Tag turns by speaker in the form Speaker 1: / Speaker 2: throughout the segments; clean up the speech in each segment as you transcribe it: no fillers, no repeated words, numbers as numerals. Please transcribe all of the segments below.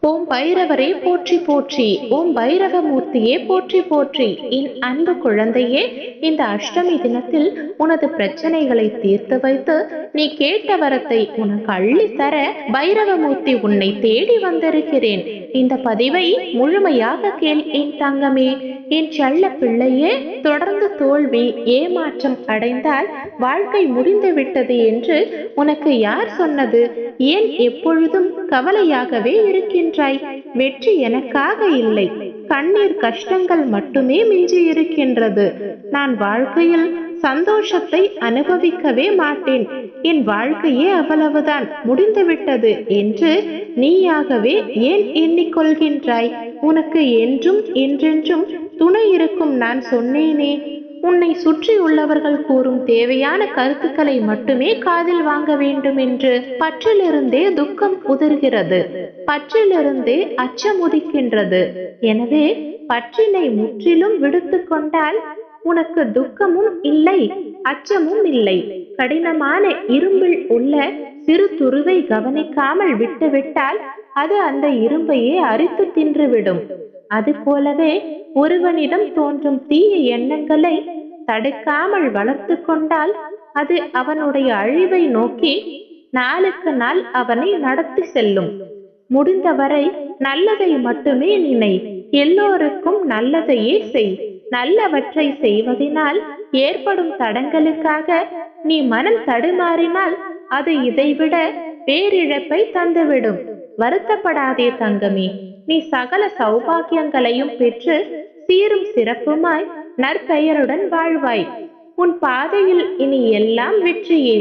Speaker 1: ஓம் பைரவரே போற்றி போற்றி, ஓம் பைரவமூர்த்தியே போற்றி போற்றி. என் அன்பு குழந்தையே, இந்த அஷ்டமி தினத்தில் உனது பிரச்சனைகளை தீர்த்து வைத்து நீ கேட்ட வரத்தை உனக்கு அள்ளித்தர பைரவமூர்த்தி உன்னை தேடி வந்திருக்கிறேன். இந்த பதிவை முழுமையாக கேள் என் தங்கமே. என் செல்ல பிள்ளையே, தொடர்ந்து தோல்வி ஏமாற்றம் அடைந்தால் வாழ்க்கை முடிந்து விட்டது என்று உனக்கு யார் சொன்னது? ஏன் எப்பொழுதும் கவலையாகவே இருக்கின்றாய்? வெற்றி எனக்காக இல்லை, கண்ணீர் கஷ்டங்கள் மட்டுமே மிஞ்சி இருக்கின்றது. நான் வாழ்க்கையில் சந்தோஷத்தை அனுபவிக்கவே மாட்டேன், என் வாழ்க்கையே அவ்வளவுதான், முடிந்துவிட்டது என்று நீயாகவே ஏன் எண்ணிக்கொள்கின்றாய்? உனக்கு என்றும் என்றென்றும் துணை இருக்கும் நான் சொன்னேனே. உன்னை சுற்றி உள்ளவர்கள் கூறும் தேவையான கருத்துக்களை மட்டுமே காதில் வாங்க வேண்டும் என்று. பற்றிலிருந்தே துக்கம் உதிர்கிறது, பற்றிலிருந்தே அச்சம் உதிக்கின்றது. எனவே பற்றினை முற்றிலும் விடுத்து கொண்டால் உனக்கு துக்கமும் இல்லை, அச்சமும் இல்லை. கடினமான இரும்பில் உள்ள சிறு துருவை கவனிக்காமல் விட்டுவிட்டால் அது அந்த இரும்பையே அரித்து தின்றுவிடும். அது போலவே ஒருவனிடம் தோன்றும் தீய எண்ணங்களை தடுக்காமல் வளர்த்து கொண்டால் அது அவனுடைய அழிவை நோக்கி நாளுக்கு நாள் அவனை நடத்தி செல்லும். முடிந்தவரை நல்லதை மட்டுமே நினை, எல்லோருக்கும் நல்லதையே செய். நல்லவற்றை செய்வதனால் ஏற்படும் தடங்களுக்காக நீ மனம் தடுமாறினால் அது இதைவிட பேரிழப்பை தந்துவிடும். வருத்தப்படாதே தங்கமே, நீ சகல சௌபாகியங்களையும் பெற்று சீரும் சிறப்புமாய் நற்பெயருடன் வாழ்வாய். உன் பாதையில் இனி எல்லாம் வெற்றியே.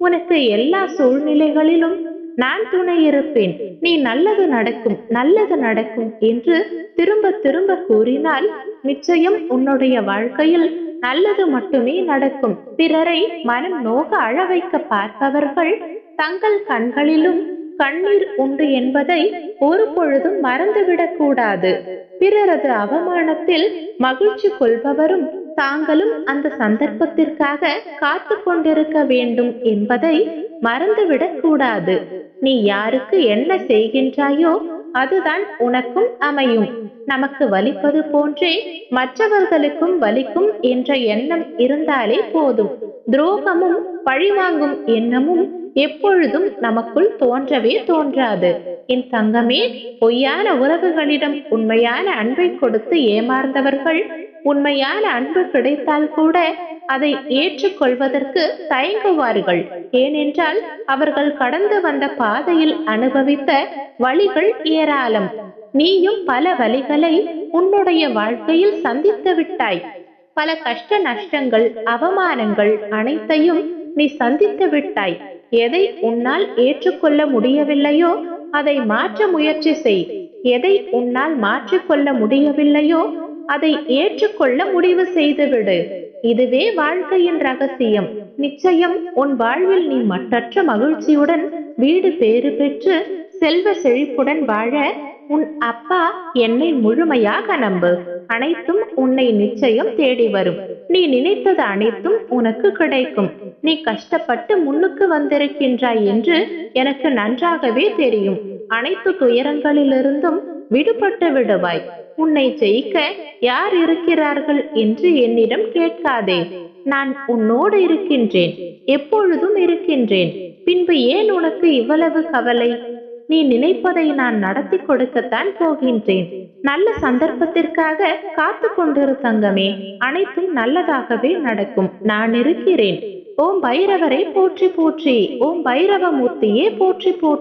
Speaker 1: உனக்கு எல்லா சூழ்நிலைகளிலும் நான் துணை இருப்பேன். நீ நல்லது நடக்கும், நல்லது நடக்கும் என்று திரும்ப திரும்ப கூறினால் நிச்சயம் உன்னுடைய வாழ்க்கையில் நல்லது மட்டுமே நடக்கும். பிறரை மனம் நோக அழ வைக்க பார்ப்பவர்கள் தங்கள் கண்களிலும் கண்ணீர் உண்டு என்பதை ஒரு பொழுதும் மறந்துவிடக் கூடாது. பிறரது அவமானத்தில் மகிழ்ச்சி கொள்பவரும் தாங்களும் அந்த சந்தர்ப்பத்திற்காக காத்து கொண்டிருக்க வேண்டும் என்பதை மறந்துவிடக் கூடாது. நீ யாருக்கு என்ன செய்கின்றாயோ அதுதான் உனக்கும் அமையும். நமக்கு வலிப்பது போன்றே மற்றவர்களுக்கும் வலிக்கும் என்ற எண்ணம் இருந்தாலே போதும். துரோகமும் பழிவாங்கும் எண்ணமும் எப்பொழுதும் நமக்குள் தோன்றவே தோன்றாது. என் தங்கமே, பொய்யான உறவுகளிடம் உண்மையான அன்பை கொடுத்து ஏமாந்தவர்கள் உண்மையான அன்பு கிடைத்தால் கூட அதை ஏற்றுக்கொள்வதற்கு தயங்குவார்கள். ஏனென்றால் அவர்கள் கடந்து வந்த பாதையில் அனுபவித்த வழிகள் ஏராளம். நீயும் பல வழிகளை உன்னுடைய வாழ்க்கையில் சந்தித்து விட்டாய். பல கஷ்ட நஷ்டங்கள் அவமானங்கள் அனைத்தையும் நீ சந்தித்து விட்டாய். எதை உன்னால் ஏற்றுக்கொள்ள முடியவில்லையோ அதை மாற்ற முயற்சி செய். எதை உன்னால் மாற்றிக்கொள்ள முடியவில்லையோ அதை ஏற்றுக்கொள்ள முடிவு செய்துவிடு. இதுவே வாழ்க்கையின் ரகசியம். நிச்சயம் உன் வாழ்வில் நீ மற்றற்ற மகிழ்ச்சியுடன் வீடு பேறு பெற்று செல்வ செழிப்புடன் வாழ உன் அப்பா என்னை முழுமையாக நம்பு. அனைத்தும் உன்னை நிச்சயம் தேடி வரும். நீ நினைத்தது அனைத்தும் உனக்கு கிடைக்கும். நீ கஷ்டப்பட்டு முன்னுக்கு வந்திருக்கின்றாய் என்று எனக்கு நன்றாகவே தெரியும். அனைத்து துயரங்களிலிருந்தும் விடுபட்டு விடுவாய். உன்னை ஜெயிக்க யார் இருக்கிறார்கள் என்று என்னிடம் கேட்காதே. நான் உன்னோடு இருக்கின்றேன், எப்பொழுதும் இருக்கின்றேன். பின்பு ஏன் உனக்கு இவ்வளவு கவலை? நீ நினைப்பதை நான் நடத்தி கொடுக்கத்தான் போகின்றேன். நல்ல சந்தர்ப்பத்திற்காக காத்து கொண்டிரு தங்கமே. அனைத்தும் நல்லதாகவே நடக்கும். நான் இருக்கிறேன். ஓம் பைரவரை போற்றி போற்றி, ஓம் பைரவமூர்த்தியே போற்றி போற்றி.